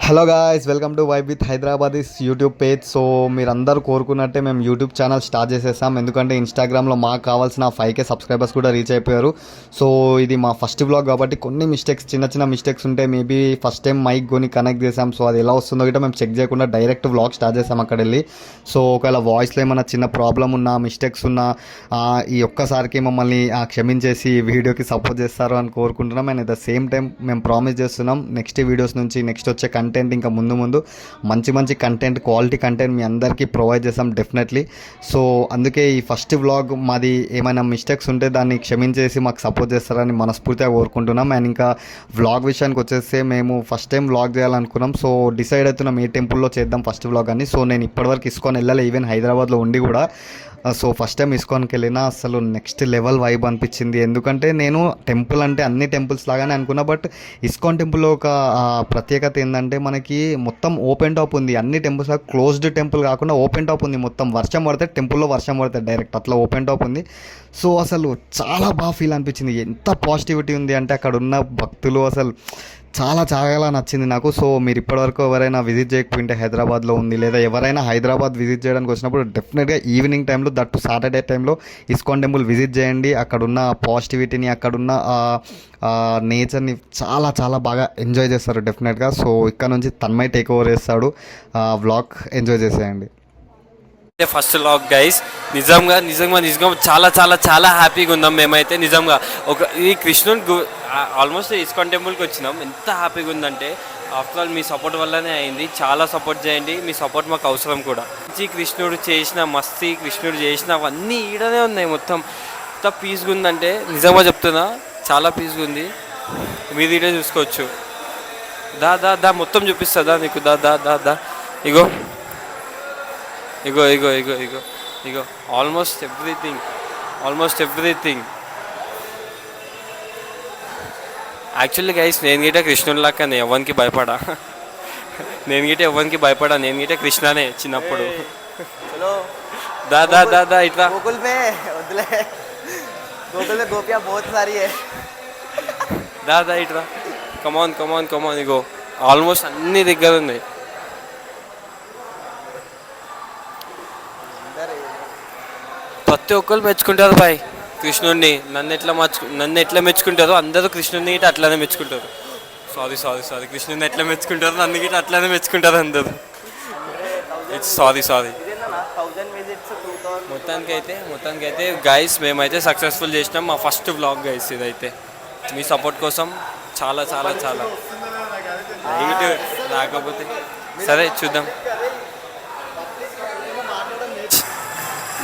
Hello guys, welcome to vibe with Hyderabadis YouTube page. So మీరందరూ కోరుకున్నట్టే మేము YouTube channel start చేసేసాం. ఎందుకంటే ఇన్స్టాగ్రామ్లో మాకు కావాల్సిన 5K సబ్స్క్రైబర్స్ కూడా రీచ్ అయిపోయారు. సో ఇది మా ఫస్ట్ వ్లాగ్ కాబట్టి కొన్ని చిన్న చిన్న మిస్టేక్స్ ఉంటే మేబీ ఫస్ట్ టైం మైక్ కొని కనెక్ట్ చేసాం. సో అది ఎలా వస్తుందో గిట్ట మేము చెక్ చేయకుండా డైరెక్ట్ వ్లాగ్ స్టార్ట్ చేసాం అక్కడ వెళ్ళి. సో ఒకవేళ వాయిస్లో ఏమైనా చిన్న ప్రాబ్లం ఉన్నా, మిస్టేక్స్ ఉన్నా ఈ ఒక్కసారికి మమ్మల్ని క్షమించేసి ఈ వీడియోకి సపోర్ట్ చేస్తారు అని కోరుకుంటున్నాం. And at the same time మేము ప్రామిస్ చేస్తున్నాం నెక్స్ట్ వీడియోస్ నుంచి నెక్స్ట్ వచ్చే కంటెంట్ ఇంకా ముందు మంచి కంటెంట్, క్వాలిటీ కంటెంట్ మీ అందరికీ ప్రొవైడ్ చేస్తాం డెఫినెట్లీ. సో అందుకే ఈ ఫస్ట్ వ్లాగ్ మాది ఏమైనా మిస్టేక్స్ ఉంటే దాన్ని క్షమించేసి మాకు సపోర్ట్ చేస్తారని మనస్ఫూర్తిగా కోరుకుంటున్నాం. అండ్ ఇంకా వ్లాగ్ విషయానికి వచ్చేస్తే మేము ఫస్ట్ టైం వ్లాగ్ చేయాలనుకున్నాం. సో డిసైడ్ అవుతున్నాం ఏ టెంపుల్లో చేద్దాం ఫస్ట్ వ్లాగ్ అని. సో నేను ఇప్పటివరకు ఇస్కాన్ వెళ్ళాలి, ఈవెన్ హైదరాబాద్లో ఉండి కూడా. సో ఫస్ట్ టైం ఇస్కాన్కి వెళ్ళినా అసలు నెక్స్ట్ లెవెల్ వైబ్ అనిపించింది. ఎందుకంటే నేను టెంపుల్ అంటే అన్ని టెంపుల్స్ లాగానే అనుకున్నా, బట్ ఇస్కాన్ టెంపుల్లో ఒక ప్రత్యేకత ఏంటంటే మనకి మొత్తం ఓపెన్ టాప్ ఉంది. అన్ని టెంపుల్స్ లాగా క్లోజ్డ్ టెంపుల్ కాకుండా ఓపెన్ టాప్ ఉంది. మొత్తం వర్షం పడితే టెంపుల్లో వర్షం పడితే డైరెక్ట్ అట్లా ఓపెన్ టాప్ ఉంది. సో అసలు చాలా బాగా ఫీల్ అనిపించింది. ఎంత పాజిటివిటీ ఉంది అంటే అక్కడ ఉన్న భక్తులు అసలు చాలా నచ్చింది నాకు. సో మీరు ఇప్పటివరకు ఎవరైనా విజిట్ చేయకపోయింటే హైదరాబాద్లో ఉంది, లేదా ఎవరైనా హైదరాబాద్ విజిట్ చేయడానికి వచ్చినప్పుడు డెఫినెట్గా ఈవినింగ్ టైంలో, దట్టు సాటర్డే టైంలో ఇస్కాన్ టెంపుల్ విజిట్ చేయండి. అక్కడున్న పాజిటివిటీని, అక్కడున్న నేచర్ని చాలా బాగా ఎంజాయ్ చేస్తారు డెఫినెట్గా. సో ఇక్కడ నుంచి తన్మయ్ టేక్ ఓవర్ చేస్తాడు. వ్లాగ్ ఎంజాయ్ చేసేయండి. ఫస్ట్ వ్లాగ్ గైస్, నిజంగా చాలా హ్యాపీగా ఉన్నాం మేమైతే. నిజంగా ఈ కృష్ణుని ఆల్మోస్ట్ ఇస్కాన్ టెంపుల్కి వచ్చినాం. ఎంత హ్యాపీగా ఉందంటే ఆఫ్టర్ ఆల్ మీ సపోర్ట్ వల్లనే అయింది. చాలా సపోర్ట్ చేయండి, మీ సపోర్ట్ మాకు అవసరం కూడా. కృష్ణుడు చేసిన మస్తీ, కృష్ణుడు చేసినవన్నీ ఈడనే ఉన్నాయి. మొత్తం ఎంత పీస్గా ఉందంటే నిజంగా చెప్తున్నా, చాలా పీస్గా ఉంది. మీరు ఈడే చూసుకోవచ్చు. దా మొత్తం చూపిస్తుందా నీకు? దా ఇగో ఆల్మోస్ట్ ఎవ్రీథింగ్. యాక్చువల్లీ గైస్, నేను గిట్ట కృష్ణుడిలాగా ఎవరికి భయపడా. నేను గిట్ట కృష్ణనే చిన్నప్పుడు. దా ఇట్లా దా ఇట్లా కమాన్. ఇగో ఆల్మోస్ట్ అన్ని దగ్గర ఉన్నాయి. ప్రతి ఒక్కరు మెచ్చుకుంటారు బాయ్ కృష్ణుడిని. నన్ను ఎట్లా మెచ్చుకుంటారో అందరూ కృష్ణుడిని గిట్ట అట్లానే మెచ్చుకుంటారు. సారీ కృష్ణుడిని ఎట్లా మెచ్చుకుంటారో నన్ను గిట్ట అట్లానే మెచ్చుకుంటారు అందరూ. సారీ మొత్తానికైతే గైస్ మేమైతే సక్సెస్ఫుల్ చేసినాం మా ఫస్ట్ వ్లాగ్ గైస్. ఇదైతే మీ సపోర్ట్ కోసం చాలా రాకపోతే సరే చూద్దాం.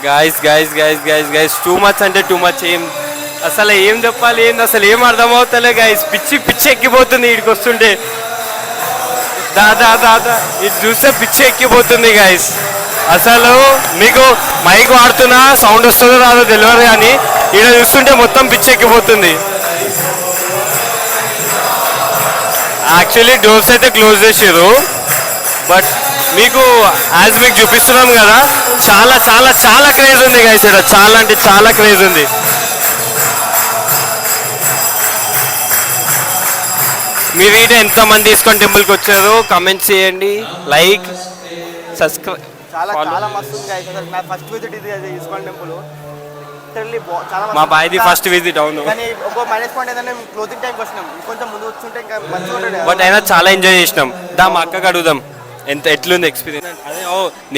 గైస్ టూ మచ్ అంటే టూ మచ్. అసలు ఏం చెప్పాలి, అసలు ఏం అర్థమవుతలే గైస్. పిచ్చి ఎక్కిపోతుంది వీడికి వస్తుంటే. దాదా ఇది చూస్తే పిచ్చి ఎక్కిపోతుంది గైస్. అసలు మీకు మైక్ వాడుతున్నా సౌండ్ వస్తుందో రాదో తెలియదు, కానీ ఈడ చూస్తుంటే మొత్తం పిచ్చి ఎక్కిపోతుంది. యాక్చువల్లీ డోర్స్ అయితే క్లోజ్ చేసారు, బట్ మీకు చూపిస్తున్నాం కదా, చాలా క్రేజ్ ఉంది గైస్. ఇక్కడ చాలా అంటే చాలా క్రేజ్ ఉంది. మీ వీడియో ఎంతమంది ఇస్కాన్ టెంపుల్కి వచ్చారో కామెంట్స్ చేయండి, లైక్, సబ్స్క్రైబ్. మా బాయ్ది ఫస్ట్ విజిట్. అవును, బట్ అయినా చాలా ఎంజాయ్ చేసినాం. మా అక్కకి అడుగుదాం ఎట్లుంది ఎక్స్పీరియన్స్. అదే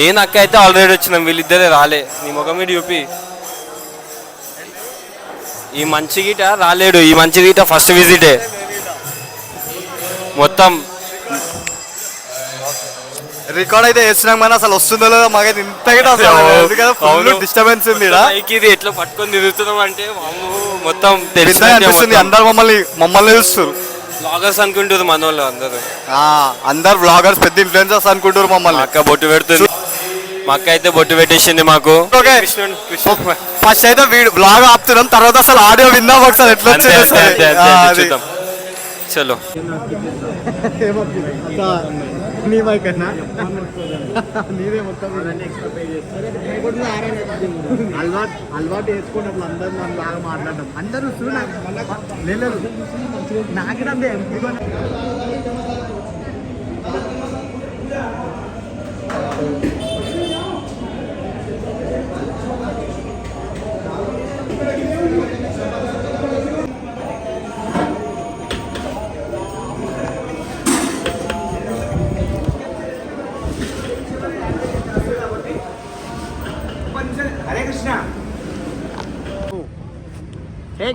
నేను అక్క అయితే ఆల్రెడీ వచ్చినాం, వీళ్ళిద్దరే రాలే. నీ ముఖం మీద చూపి. ఈ మంచి గీట రాలేడు, ఈ మంచి గీట ఫస్ట్ విజిటే. మొత్తం రికార్డ్ అయితే వేస్తున్నాం కానీ అసలు వస్తుందో లేదో మాకైతే ఇంత డిస్టర్బెన్స్ ఉంది. ఇది ఎట్లా పట్టుకొని తిరుగుతున్నాం అంటే మొత్తం తెలిసింది. అందరు మమ్మల్ని చూస్తారు. వ్లాగర్స్ అనుకుంటారు మన వాళ్ళు అందరు వ్లాగర్స్, పెద్ద ఇన్ఫ్లుయెన్సర్స్ అనుకుంటారు మమ్మల్ని. అక్క బొట్టు పెడుతుంది, మా అక్క అయితే బొట్టు పెట్టేసింది మాకు. ఫస్ట్ అయితే వ్లాగ్ ఆపుతున్నాం, తర్వాత అసలు ఆడియో విందాం ఒకసారి ఎట్లా వచ్చేది. చలో అలవాటు వేసుకున్నట్లు అందరూ నన్ను బాగా మాట్లాడడం. అందరూ నాకు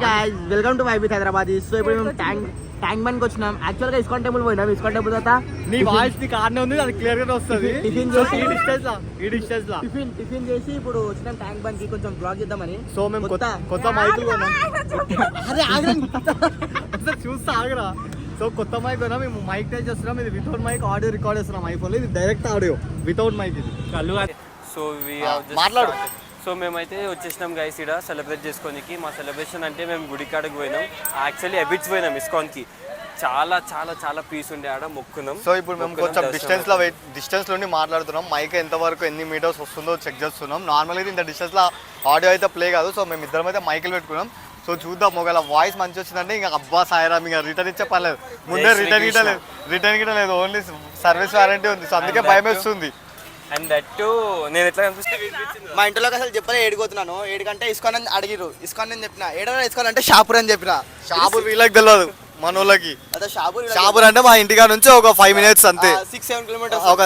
guys, welcome to YB Hyderabad. So ఇప్పుడు మేము ట్యాంక్ బండ్కి వచ్చినాం. యాక్చువల్గా ఇస్కాన్ టెంపుల్ పోయినాం. ఇస్కాన్ టెంపుల్ తర్వాత నీ వాయిస్ నీ కార్నే ఉంది, అది క్లియర్ గా వస్తుంది. టిఫిన్ చేసి టిఫిన్ చేసి ఇప్పుడు వచ్చినాం ట్యాంక్ బండ్కి కొంచెం బ్లాగ్ చేద్దామని. సో మేము కొత్త మైకులు కొన్నాం. అరే ఆగండి. చూస్తా ఆగరా. సో కొత్త మైక్ కొన్నా, మేము మైక్ టెస్ట్ చేస్తున్నాం. ఇది వితౌట్ మైక్ ఆడియో రికార్డ్ చేస్తున్నాం ఐఫోన్ లో. ఇది డైరెక్ట్ ఆడియో వితౌట్ మైక్. ఇది సో మాట్లాడు. సో మేమైతే వచ్చేసినాం గైస్ ఇక్కడ సెలబ్రేట్ చేసుకోనికి. మా సెలబ్రేషన్ అంటే మేము గుడికాడకు పోయినాం, యాక్చువల్లీ అబిట్స్ పోయినాం ఇస్కాన్కి. చాలా చాలా చాలా పీస్ ఉండే ఆడ మొక్కున్నాం. సో ఇప్పుడు మేము కొంచెం డిస్టెన్స్ నుండి మాట్లాడుతున్నాం. మైక్ ఎంత వరకు ఎన్ని మీటర్స్ వస్తుందో చెక్ చేస్తున్నాం. నార్మల్గా ఇంత డిస్టెన్స్ లో ఆడియో అయితే ప్లే కాదు. సో మేము ఇద్దరం అయితే మైకులు పెట్టుకున్నాం. సో చూద్దాం, ఒకవేళ వాయిస్ మంచి వచ్చిందంటే ఇంకా అబ్బా సాయిరామ్, ఇంకా రిటర్న్ ఇచ్చే పర్లేదు. ముందే రిటర్న్ గిట్ట లేదు, ఓన్లీ సర్వీస్ వారంటీ ఉంది. సో అందుకే భయం వేస్తుంది. అండ్ దట్ నేను ఎట్లా కనిపిస్తుంది మా ఇంట్లోకి అసలు చెప్పలే, ఏడుకోతున్నాను. ఏడుకంటే ఇస్కాన్ అని అడిగిరు. ఇస్కాన్ అని చెప్పిన. ఏడన్నా ఇస్కాన్ అంటే షాపూర్ అని చెప్పిన. షాపూర్ వీళ్ళకి తెలియదు, మనోళ్ళకి. అదే షాపూర్ అంటే మా ఇంటికా నుంచి ఒక 5 minutes అంతే. 6-7 kilometers. ఒక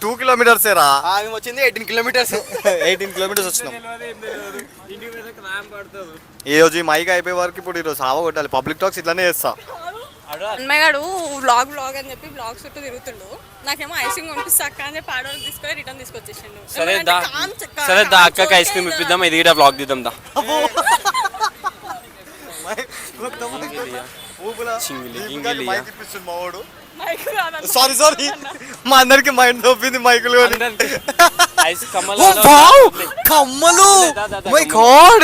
2 kilometers ఏరా. మేము వచ్చింది 18 kilometers. 18 kilometers వచ్చినాం. ఈ రోజు ఈ మైక్ అయిపోయే వరకు ఇప్పుడు ఈరోజు సావ కొట్టాలి. పబ్లిక్ టాక్స్ ఇట్లానే చేస్తా. అన్నయ్యగాడు వ్లాగ్ అని చెప్పి వ్లాగ్ చుట్టూ తిరుగుతుండు. నాకేమో ఐసింగ్ కొనిపిస్తా అక్క అని చెప్పి ఆడవాళ్ళు తీసుకొని రిటర్న్ తీసుకొచ్చేసిండు. సరే దా అక్కకి ఐస్ క్రీమ్ ఇప్పిద్దాం, ఇది కూడా బ్లాగ్ తీద్దాం దా. సారీ మా అందరికి మైండ్ తప్పింది మైకులు. కమ్మలు మై గాడ్.